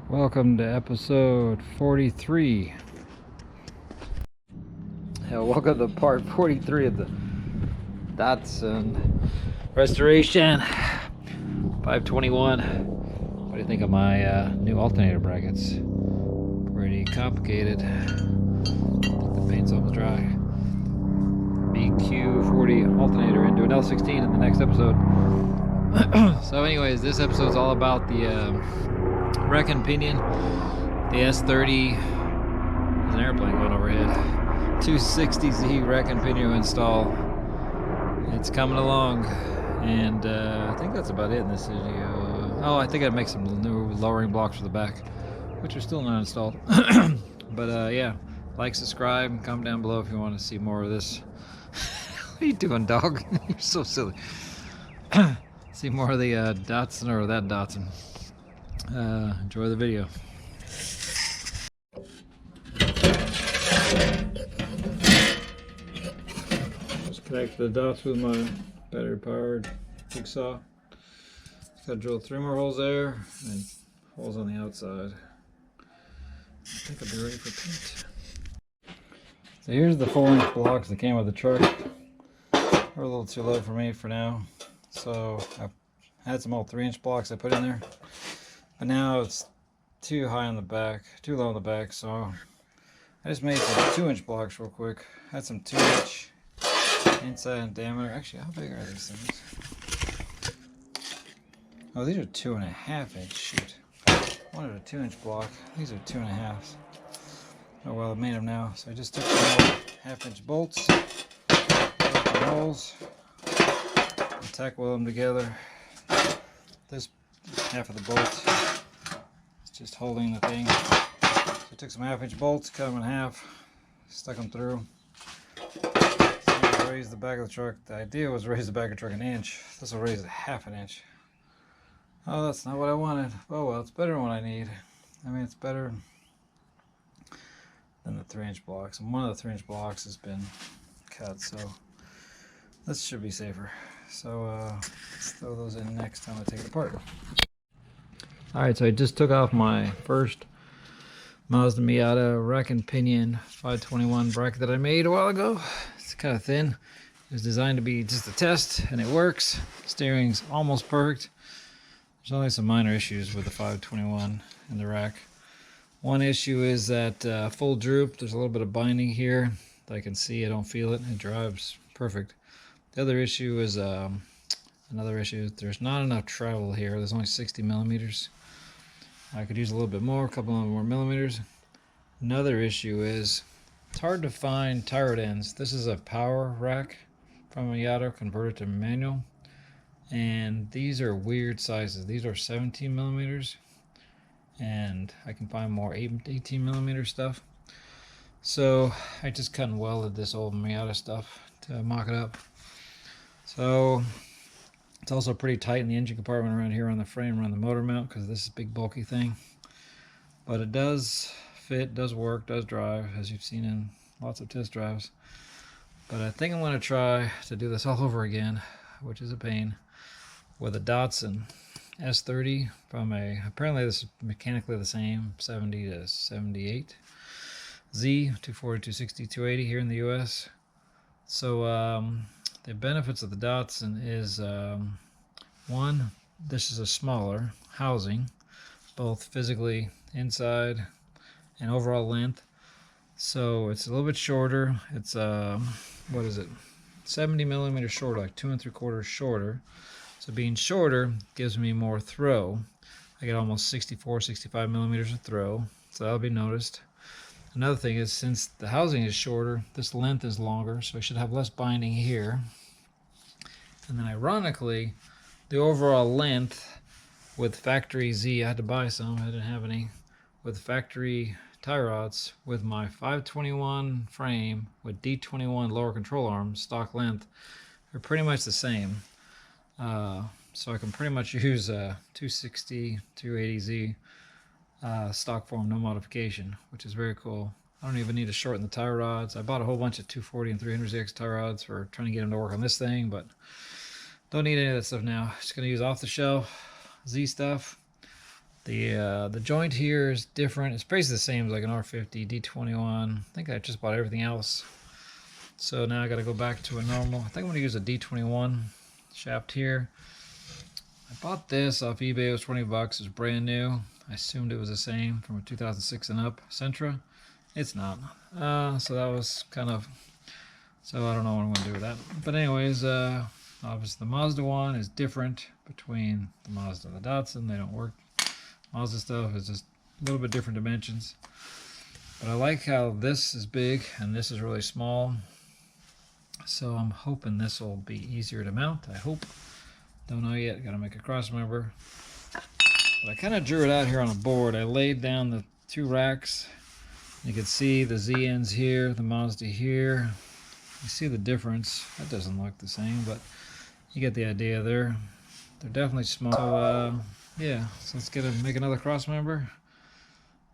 Welcome to episode 43. Welcome to part 43 of the Datsun Restoration 521. What do you think of my new alternator brackets? Pretty complicated. The paint's almost dry. BQ40 alternator into an L16 in the next episode. So anyways, this episode's all about the Rack and pinion, the S30. There's an airplane going overhead. 260Z Rack and pinion install. It's coming along, and I think that's about it in this video. Oh, I think I'd make some new lowering blocks for the back, which are still not installed. But yeah, like, subscribe, comment down below if you want to see more of this. What are you doing, dog? You're so silly. See more of the Datsun, or that Datsun. Enjoy the video. Just connect the dots with my battery powered jigsaw. Just gotta drill 3 more holes there and holes on the outside. I think I'll be ready for paint. So here's the 4-inch blocks that came with the truck. They're a little too low for me for now, so I had some old 3-inch blocks I put in there. But now it's too high on the back, too low on the back, so I just made some 2-inch blocks real quick. Had some 2-inch inside in diameter. Actually, how big are these things? Oh, these are 2.5-inch. Shoot. I wanted a 2-inch block. These are 2.5s. Oh well, I made them now. So I just took some 1/2-inch bolts, put the holes, and tack weld them together. This half of the bolt is just holding the thing. So I took some 1/2-inch bolts, cut them in half, stuck them through. So raise the back of the truck. The idea was to raise the back of the truck 1 inch. This will raise it 1/2 inch. Oh, that's not what I wanted. Oh well, it's better than what I need. I mean, it's better than the 3-inch blocks. And one of the 3-inch blocks has been cut, so this should be safer. So let's throw those in next time I take it apart. Alright, so I just took off my first Mazda Miata Rack and Pinion 521 bracket that I made a while ago. It's kind of thin. It was designed to be just a test, and it works. Steering's almost perfect. There's only some minor issues with the 521 and the rack. One issue is that full droop. There's a little bit of binding here. I can see, I don't feel it. It drives perfect. The other issue is there's not enough travel here. There's only 60 millimeters. I could use a little bit more, a couple more millimeters. Another issue is it's hard to find tie rod ends. This is a power rack from a Miata converted to manual, and these are weird sizes. These are 17 millimeters, and I can find more 18 millimeter stuff. So I just cut and welded this old Miata stuff to mock it up. So it's also pretty tight in the engine compartment around here on the frame, around the motor mount, because this is a big bulky thing. But it does fit, does work, does drive, as you've seen in lots of test drives. But I think I'm going to try to do this all over again, which is a pain, with a Datsun S30 from apparently this is mechanically the same, 70 to 78. Z, 240, 260, 280 here in the US. So the benefits of the Datsun is, one, this is a smaller housing, both physically inside and overall length. So it's a little bit shorter. It's what is it? 70 millimeters shorter, like 2 3/4 shorter. So being shorter gives me more throw. I get almost 64, 65 millimeters of throw, so that'll be noticed. Another thing is, since the housing is shorter, this length is longer, so I should have less binding here. And then ironically, the overall length with factory Z, I had to buy some, I didn't have any, with factory tie rods with my 521 frame with D21 lower control arms, stock length, they're pretty much the same. So I can pretty much use a 260, 280Z stock form, no modification, which is very cool. I don't even need to shorten the tie rods. I bought a whole bunch of 240 and 300ZX tie rods for trying to get them to work on this thing, but don't need any of that stuff now. Just going to use off the shelf Z stuff. The joint here is different. It's basically the same as like an R50, D21. I think I just bought everything else. So now I got to go back to a normal. I think I'm going to use a D21 shaft here. I bought this off eBay. It was 20 bucks. It was brand new. I assumed it was the same from a 2006 and up Sentra. It's not. So that was kind of... So I don't know what I'm going to do with that. But anyways, obviously the Mazda one is different between the Mazda and the Datsun. They don't work. Mazda stuff is just a little bit different dimensions. But I like how this is big and this is really small. So I'm hoping this will be easier to mount. I hope. Don't know yet. Got to make a cross member. But I kind of drew it out here on a board. I laid down the two racks. You can see the Z ends here, the Mazda here. You see the difference. That doesn't look the same, but you get the idea there. They're definitely small. So yeah, so let's make another cross member.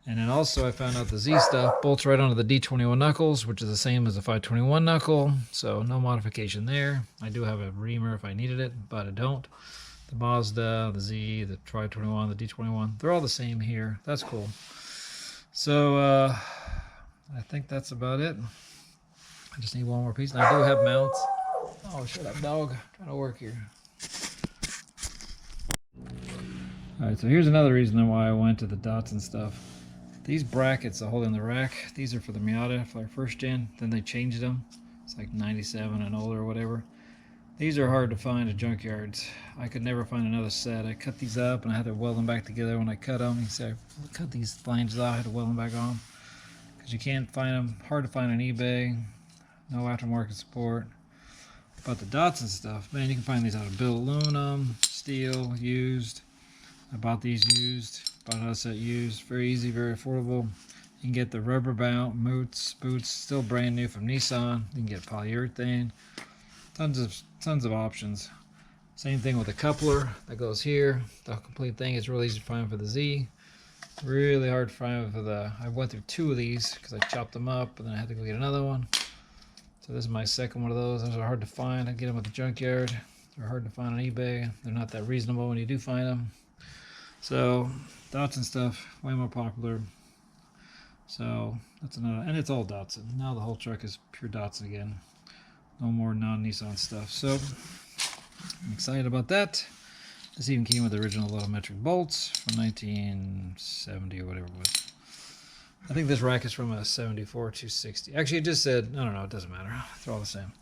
And then also I found out the Z stuff bolts right onto the D21 knuckles, which is the same as the 521 knuckle. So no modification there. I do have a reamer if I needed it, but I don't. The Mazda, the Z, the Tri-21, the D21, they're all the same here. That's cool. So I think that's about it. I just need one more piece. And I do have mounts. Oh, shut up, dog. I'm trying to work here. Alright, so here's another reason why I went to the Datsun stuff. These brackets that hold in the rack, these are for the Miata, for our first gen. Then they changed them. It's like 97 and older or whatever. These are hard to find at junkyards. I could never find another set. I cut these up and I had to weld them back together when I cut them. You see, I cut these flanges off, I had to weld them back on. Because you can't find them, hard to find on eBay. No aftermarket support. But the Datsun stuff, man, you can find these out of billet aluminum, steel, used. I bought these used, bought another set used. Very easy, very affordable. You can get the rubber bound boots, still brand new from Nissan. You can get polyurethane. Tons of options. Same thing with the coupler that goes here. The complete thing is really easy to find for the Z. Really hard to find for the... I went through two of these because I chopped them up and then I had to go get another one. So this is my second one of those. Those are hard to find. I get them at the junkyard. They're hard to find on eBay. They're not that reasonable when you do find them. So Datsun stuff, way more popular. So that's another, and it's all Datsun. Now the whole truck is pure Datsun again. No more non-Nissan stuff. So I'm excited about that. This even came with the original little metric bolts from 1970 or whatever it was. I think this rack is from a 74 260. Actually, it just said, I don't know, it doesn't matter. They're all the same.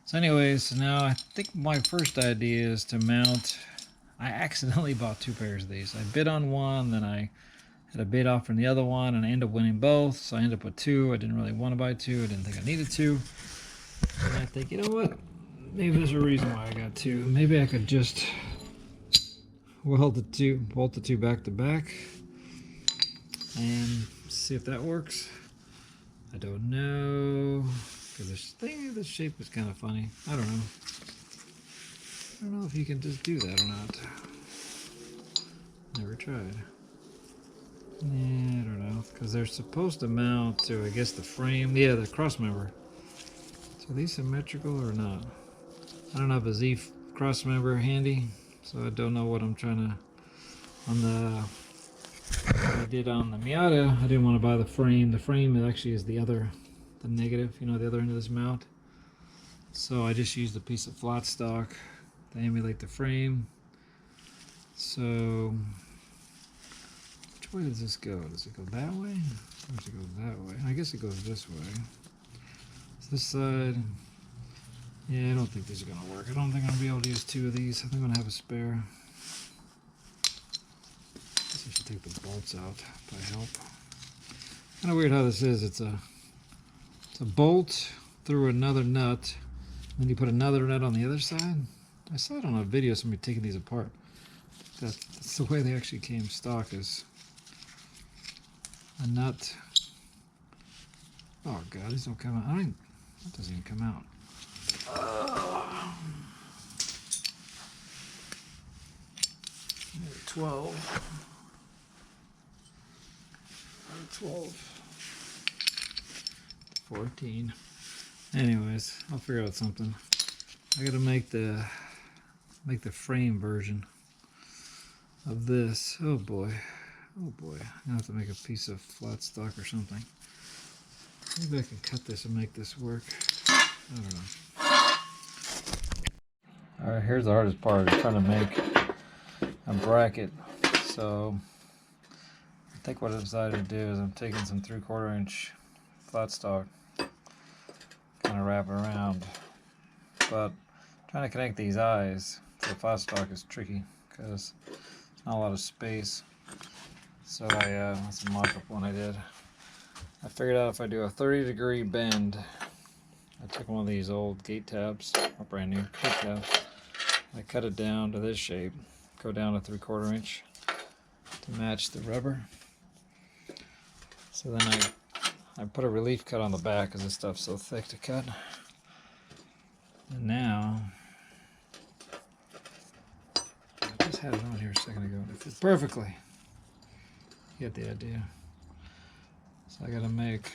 So anyways, now I think my first idea is to mount. I accidentally bought two pairs of these. I bid on one, then I had a bid off from the other one, and I ended up winning both. So I ended up with two. I didn't really want to buy two. I didn't think I needed two. And I think, you know what? Maybe there's a reason why I got two. Maybe I could just bolt the two back to back and see if that works. I don't know, because the shape is kind of funny. I don't know. I don't know if you can just do that or not. Never tried. Yeah, I don't know, because they're supposed to mount to, I guess, the frame. Yeah, the cross member. So are these symmetrical or not? I don't have a Z cross member handy, so I don't know what I'm trying to. On the what I did on the Miata, I didn't want to buy the frame. The frame actually is the negative, you know, the other end of this mount. So I just used a piece of flat stock to emulate the frame. So which way does this go? Does it go that way? Or does it go that way? I guess it goes this way. So this side, yeah, I don't think these are gonna work. I don't think I'm gonna be able to use two of these. I think I'm gonna have a spare. I guess I should take the bolts out if I help. Kind of weird how this is. It's a bolt through another nut, then you put another nut on the other side. I saw it on a video, somebody taking these apart. That's the way they actually came stock, is a nut. Oh god, these don't come out. That doesn't even come out. 12. 14. Anyways, I'll figure out something. I gotta make the frame version of this. Oh boy. Oh boy, I'm gonna have to make a piece of flat stock or something. Maybe I can cut this and make this work. I don't know. Alright, here's the hardest part. I'm trying to make a bracket. So I think what I decided to do is I'm taking some 3/4 inch flat stock, kind of wrap it around. But trying to connect these eyes to the flat stock is tricky because there's not a lot of space. So that's a mock-up one I did. I figured out if I do a 30-degree bend, I took one of these old gate tabs, or brand new gate tabs. I cut it down to this shape, go down to 3/4 inch to match the rubber. So then I put a relief cut on the back because this stuff's so thick to cut. And now, I just had it on here a second ago and it fit perfectly. You get the idea. So I gotta make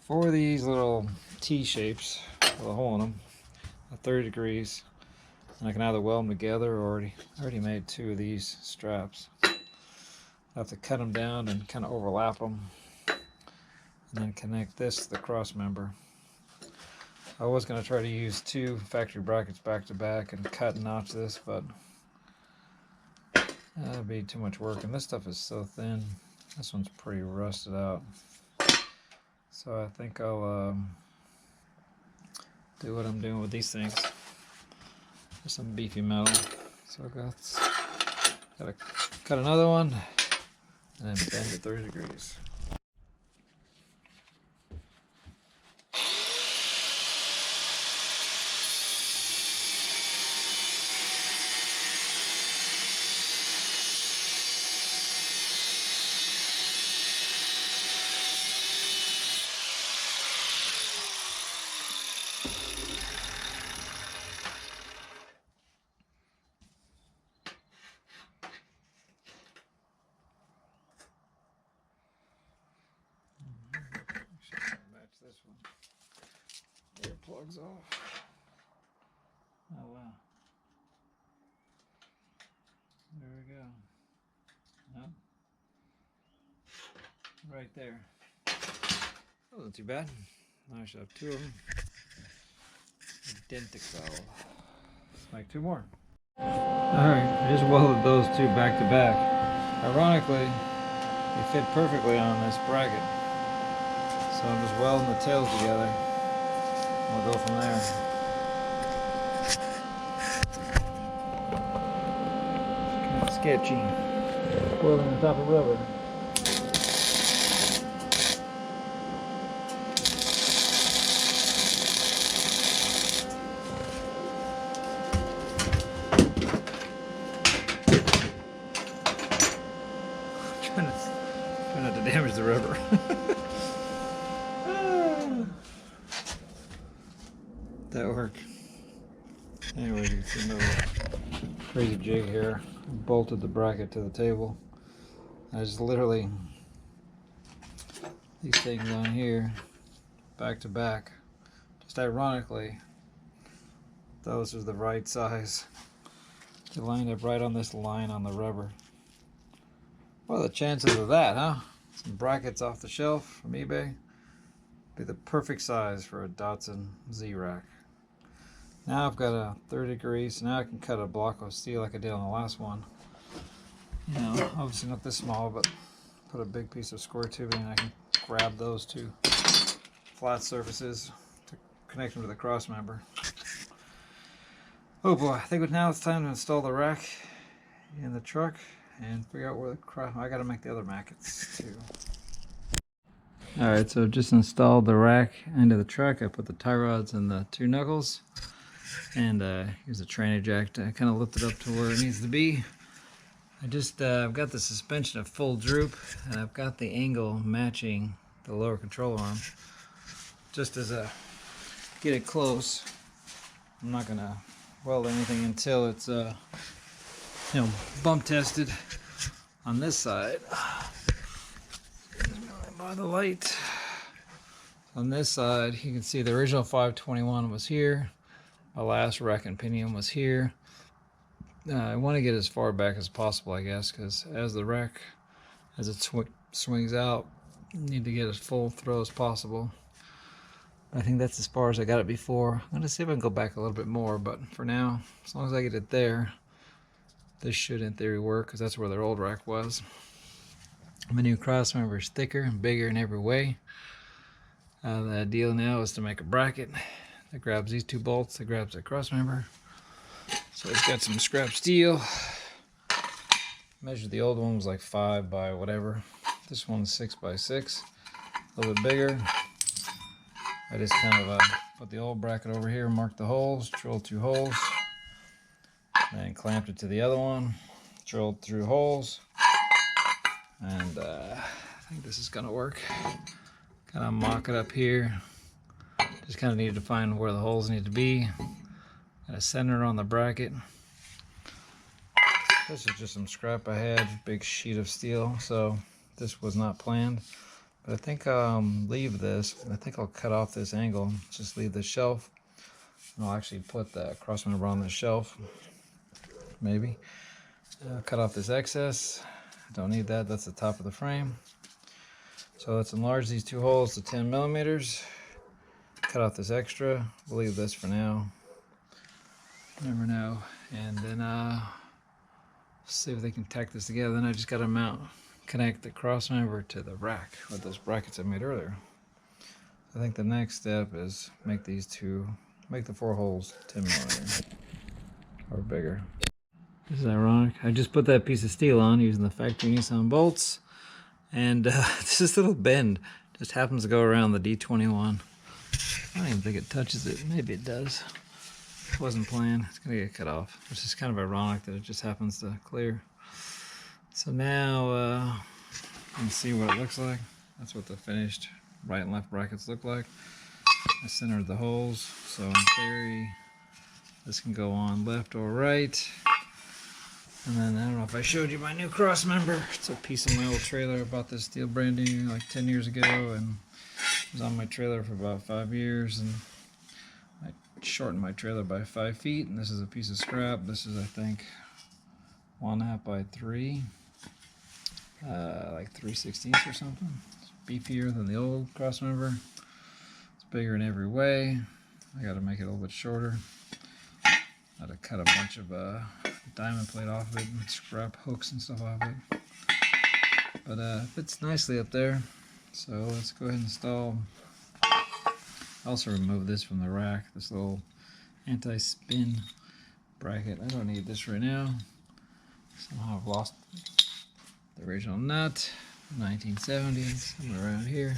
4 of these little T shapes with a hole in them at 30 degrees. And I can either weld them together or I already made 2 of these straps. I have to cut them down and kind of overlap them and then connect this to the cross member. I was going to try to use 2 factory brackets back to back and cut and notch this, but that'd be too much work, and this stuff is so thin. This one's pretty rusted out. So I think I'll do what I'm doing with these things. There's some beefy metal. So gotta cut another one and then bend it 30 degrees. This one. Earplugs off. Oh wow. There we go. No. Right there. That wasn't too bad. Now I should have 2 of them. Identical. Let's make 2 more. Alright, I just welded those 2 back to back. Ironically, they fit perfectly on this bracket. So I'm just welding the tails together. We'll go from there. It's kind of sketchy. Welding on top of rubber. Try not to damage the rubber. That worked. Anyway, you can see another crazy jig here. Bolted the bracket to the table. I just literally these things on here back to back. Just ironically, those are the right size. They lined up right on this line on the rubber. What are the chances of that, huh? Some brackets off the shelf from eBay. Be the perfect size for a Datsun Z Rack. Now I've got a 30 degrees, so now I can cut a block of steel like I did on the last one. You know, obviously not this small, but put a big piece of square tubing and I can grab those 2 flat surfaces to connect them to the cross member. Oh boy, I think now it's time to install the rack in the truck and figure out where the cross. I gotta make the other mackets too. Alright, so just installed the rack into the truck. I put the tie rods and the 2 knuckles. And here's a trainer jack to kind of lift it up to where it needs to be. I've got the suspension at full droop, and I've got the angle matching the lower control arm. Just as a get it close, I'm not gonna weld anything until it's bump tested on this side. By the light on this side, you can see the original 521 was here. My last rack and pinion was here. I want to get as far back as possible, I guess, because as the rack, as it swings out, you need to get as full throw as possible. I think that's as far as I got it before. I'm going to see if I can go back a little bit more, but for now, as long as I get it there, this should in theory work, because that's where their old rack was. My new cross member is thicker and bigger in every way. The idea now is to make a bracket that grabs these two bolts, that grabs that cross member. So it's got some scrap steel. Measured the old one was like 5 by whatever. This one's 6 by 6, a little bit bigger. I just kind of put the old bracket over here, marked the holes, drilled 2 holes, then clamped it to the other one, drilled through holes, and I think this is gonna work. Kind of mock it up here. Just kind of needed to find where the holes need to be. Got a center on the bracket. This is just some scrap I had, big sheet of steel, so this was not planned. But I think I'll leave this. I think I'll cut off this angle, just leave the shelf. And I'll actually put the cross member on the shelf, maybe. Cut off this excess. Don't need that, that's the top of the frame. So let's enlarge these 2 holes to 10 millimeters. Cut off this extra. We'll leave this for now. Never know. And then see if they can tack this together. Then I just got to connect the cross member to the rack with those brackets I made earlier. I think the next step is make the 4 holes 10 millimeters or bigger. This is ironic. I just put that piece of steel on using the factory Nissan bolts, and this little bend just happens to go around the D21. I don't even think it touches it. Maybe it does. It wasn't planned. It's gonna get cut off. It's just kind of ironic that it just happens to clear. So now you can see what it looks like. That's what the finished right and left brackets look like. I centered the holes, so in theory this can go on left or right. And then I don't know if I showed you my new cross member. It's a piece of my old trailer. I bought this steel brand new like 10 years ago, and it was on my trailer for about 5 years, and I shortened my trailer by 5 feet, and this is a piece of scrap. This is, I think, 1.5 by 3, like 3/16 or something. It's beefier than the old cross member. It's bigger in every way. I got to make it a little bit shorter. I had to cut a bunch of diamond plate off of it and scrap hooks and stuff off it. But it fits nicely up there. So let's go ahead and install. I also removed this from the rack, this little anti-spin bracket. I don't need this right now. Somehow I've lost the original nut, 1970s, somewhere around here.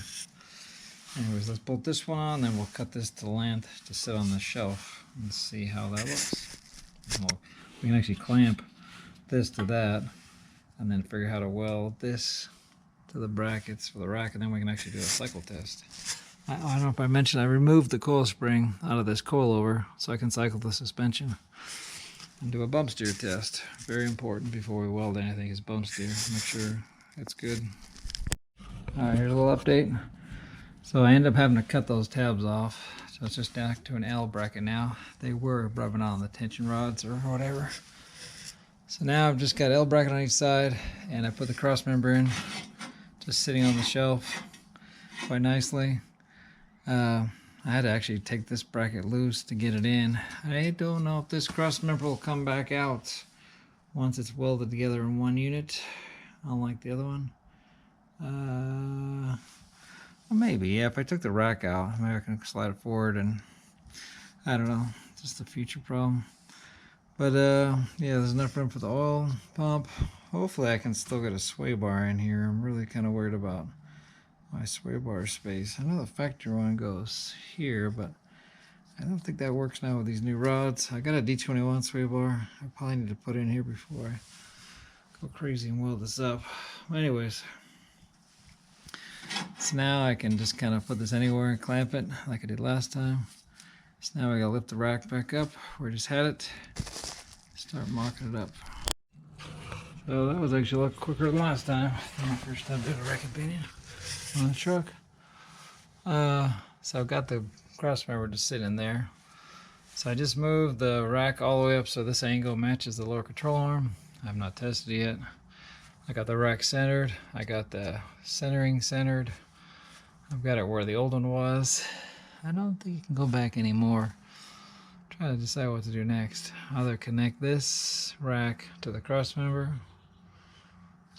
Anyways, let's bolt this one on, then we'll cut this to length to sit on the shelf and see how that looks. We can actually clamp this to that and then figure out how to weld this to the brackets for the rack, and then we can actually do a cycle test. I don't know if I mentioned, I removed the coil spring out of this coilover so I can cycle the suspension and do a bump steer test. Very important before we weld anything is bump steer. Make sure it's good. Alright, here's a little update. So I ended up having to cut those tabs off. So it's just down to an L bracket now. They were rubbing on the tension rods or whatever. So now I've just got L bracket on each side, and I put the cross member in, just sitting on the shelf quite nicely. I had to actually take this bracket loose to get it in. I don't know if this cross member will come back out once it's welded together in one unit, unlike the other one. Maybe, yeah, if I took the rack out, maybe I can slide it forward, and I don't know, just a future problem. But yeah, there's enough room for the oil pump. Hopefully I can still get a sway bar in here. I'm really kind of worried about my sway bar space. I know the factory one goes here, but I don't think that works now with these new rods. I got a D21 sway bar. I probably need to put in here before I go crazy and weld this up. Anyways, so now I can just kind of put this anywhere and clamp it like I did last time. So now I gotta lift the rack back up where I just had it. Start marking it up. So that was actually a lot quicker than last time. My first time doing a rack and pinion on the truck. So I've got the cross member just sitting there. So I just moved the rack all the way up so this angle matches the lower control arm. I have not tested it yet. I got the rack centered. I got the centering centered. I've got it where the old one was. I don't think you can go back anymore. I'm trying to decide what to do next. Either connect this rack to the cross member,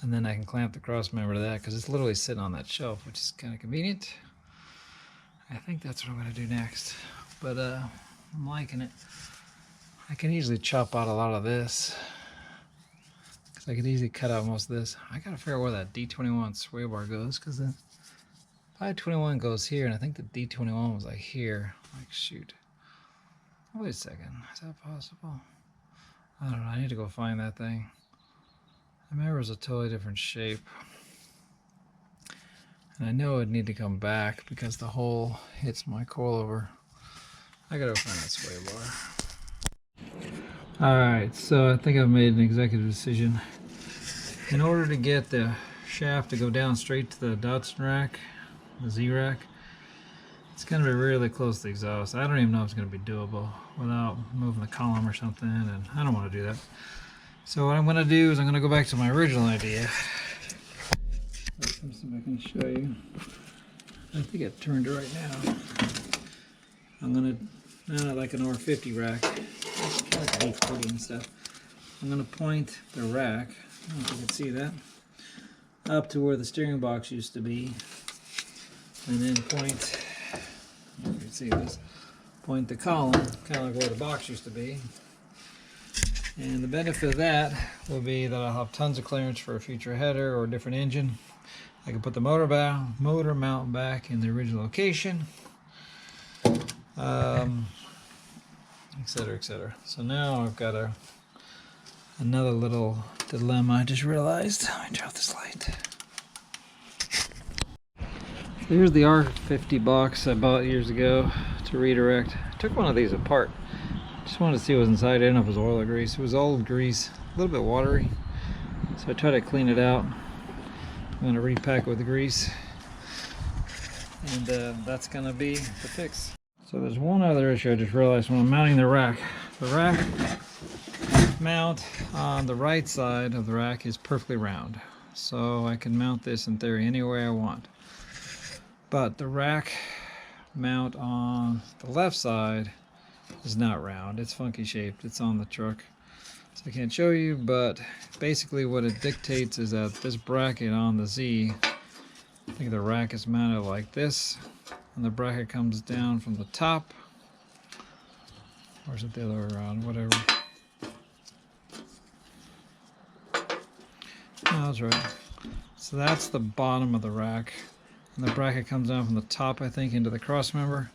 and then I can clamp the cross member to that because it's literally sitting on that shelf, which is kind of convenient. I think that's what I'm going to do next. But I'm liking it. I can easily chop out a lot of this because I could easily cut out most of this. I got to figure out where that D21 sway bar goes because the 521 goes here, and I think the D21 was like here. Like, shoot. Wait a second. Is that possible? I don't know. I need to go find that thing. I remember it was a totally different shape. And I know it'd need to come back because the hole hits my coilover. I gotta find that sway bar. Alright, so I think I've made an executive decision. In order to get the shaft to go down straight to the Datsun rack, the Z Rack, it's going to be really close to the exhaust. I don't even know if it's going to be doable without moving the column or something, and I don't want to do that. So what I'm going to do is I'm going to go back to my original idea. Let's see if I can show you. I think it turned it right now. I'm going to, not like an R50 rack, it's kind of like an 840 and stuff. I'm going to point the rack, I don't know if you can see that, up to where the steering box used to be. And then point, you can see this, point the column, kind of like where the box used to be. And the benefit of that will be that I'll have tons of clearance for a future header or a different engine. I can put the motor mount back in the original location, etc., etc. So now I've got another little dilemma I just realized. Let me drop this light. So here's the R50 box I bought years ago to redirect. I took one of these apart. Just wanted to see what was inside. I didn't know if it was oil or grease. It was old grease, a little bit watery. So I tried to clean it out. I'm going to repack it with the grease. And that's going to be the fix. So there's one other issue I just realized when I'm mounting the rack. The rack mount on the right side of the rack is perfectly round. So I can mount this in theory any way I want. But the rack mount on the left side is not round. It's funky shaped. It's on the truck. So I can't show you, but basically what it dictates is that this bracket on the Z, I think the rack is mounted like this, and the bracket comes down from the top. Or is it the other way around? Whatever. No, that's right. So that's the bottom of the rack. And the bracket comes down from the top, I think, into the cross member,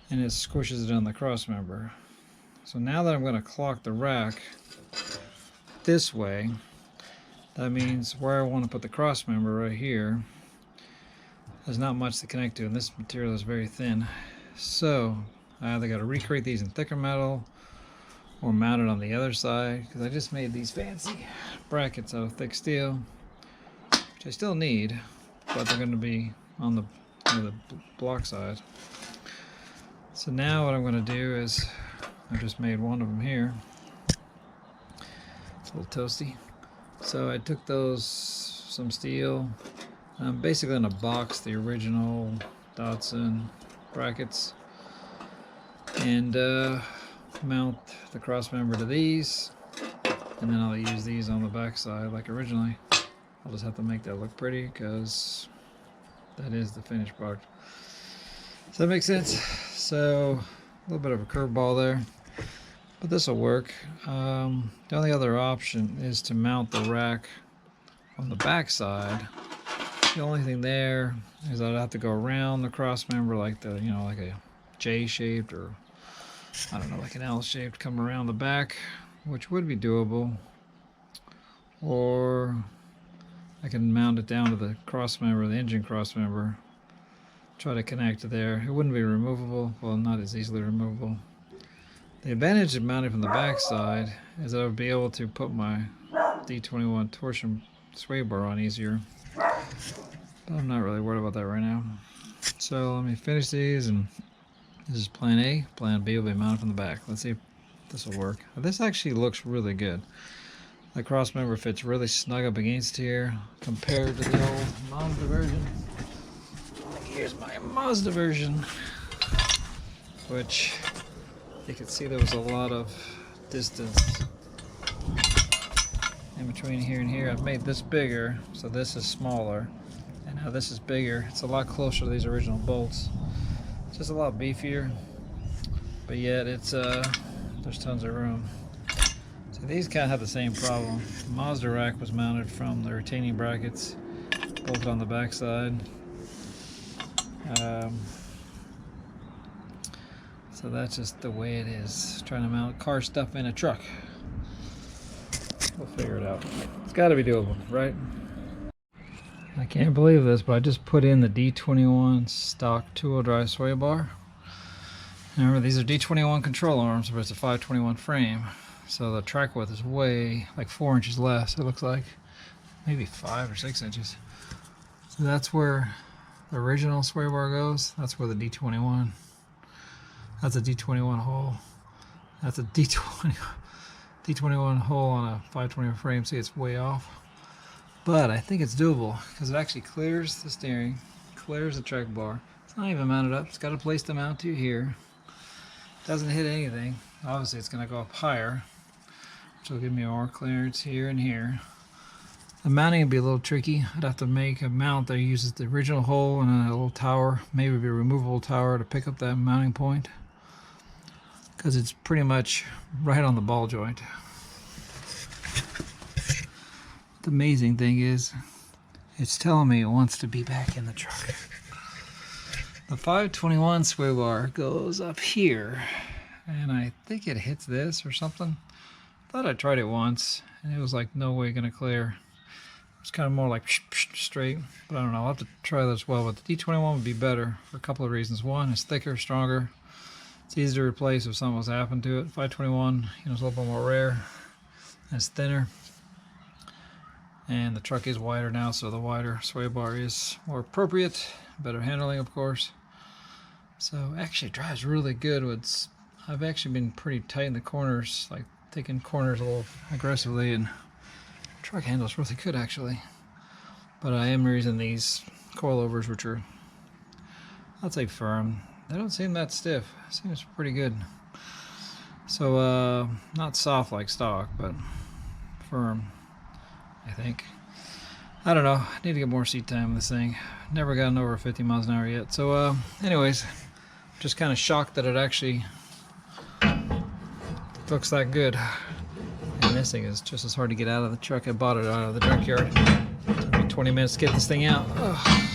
and it squishes it on the cross member. So now that I'm going to clock the rack this way, that means where I want to put the cross member right here, there's not much to connect to, and this material is very thin. So I either got to recreate these in thicker metal or mount it on the other side, because I just made these fancy brackets out of thick steel, which I still need, but they're going to be on the block side. So now what I'm going to do is, I just made one of them here. It's a little toasty. So I took some steel. I'm basically going to box the original Datsun brackets and mount the cross member to these, and then I'll use these on the back side like originally. I'll just have to make that look pretty because that is the finished product. Does that make sense? So a little bit of a curveball there, but this will work. The only other option is to mount the rack on the back side. The only thing there is I'd have to go around the cross member like the, like a J-shaped, or I don't know, like an L-shaped, come around the back, which would be doable. Or I can mount it down to the cross member, the engine cross member, try to connect it there. It wouldn't be removable, well, not as easily removable. The advantage of mounting from the back side is that I would be able to put my D21 torsion sway bar on easier. But I'm not really worried about that right now. So let me finish these and This is plan A. Plan B will be mounted from the back. Let's see if this will work. This actually looks really good. The cross member fits really snug up against here compared to the old Mazda version. Here's my Mazda version, which you can see there was a lot of distance in between here and here. I've made this bigger, so this is smaller, and now this is bigger. It's a lot closer to these original bolts. It's just a lot beefier, but yet it's there's tons of room. So these kind of have the same problem. The Mazda rack was mounted from the retaining brackets bolted on the back side. So that's just the way it is. Trying to mount car stuff in a truck. We'll figure it out. It's got to be doable, right? I can't believe this, but I just put in the D21 stock two-wheel drive sway bar. Remember, these are D21 control arms, but it's a 521 frame. So the track width is way, like 4 inches less, it looks like. Maybe 5 or 6 inches. So that's where the original sway bar goes. That's where the D21. That's a D21 hole. That's a D21 hole on a 521 frame. See, it's way off. But I think it's doable because it actually clears the steering, clears the track bar. It's not even mounted up. It's got a place to mount to here. Doesn't hit anything. Obviously, it's going to go up higher, which will give me more clearance here and here. The mounting would be a little tricky. I'd have to make a mount that uses the original hole and a little tower, maybe a removable tower to pick up that mounting point, because it's pretty much right on the ball joint. The amazing thing is, it's telling me it wants to be back in the truck. The 521 sway bar goes up here, and I think it hits this or something. I thought I tried it once, and it was like no way gonna clear. It's kind of more like straight, but I don't know. I'll have to try this as well. But the D21 would be better for a couple of reasons. One, it's thicker, stronger. It's easy to replace if something was to happen to it. 521, it's a little bit more rare. And it's thinner. And the truck is wider now, so the wider sway bar is more appropriate. Better handling, of course. So actually it drives really good. I've actually been pretty tight in the corners, like taking corners a little aggressively, and the truck handles really good actually. But I am using these coilovers, which are, I'll say firm. They don't seem that stiff. Seems pretty good. So not soft like stock, but firm, I think. I don't know. I need to get more seat time in this thing. Never gotten over 50 miles an hour yet. So anyways, just kind of shocked that it actually looks that good. And this thing is just as hard to get out of the truck. I bought it out of the junkyard. It took me 20 minutes to get this thing out. Ugh.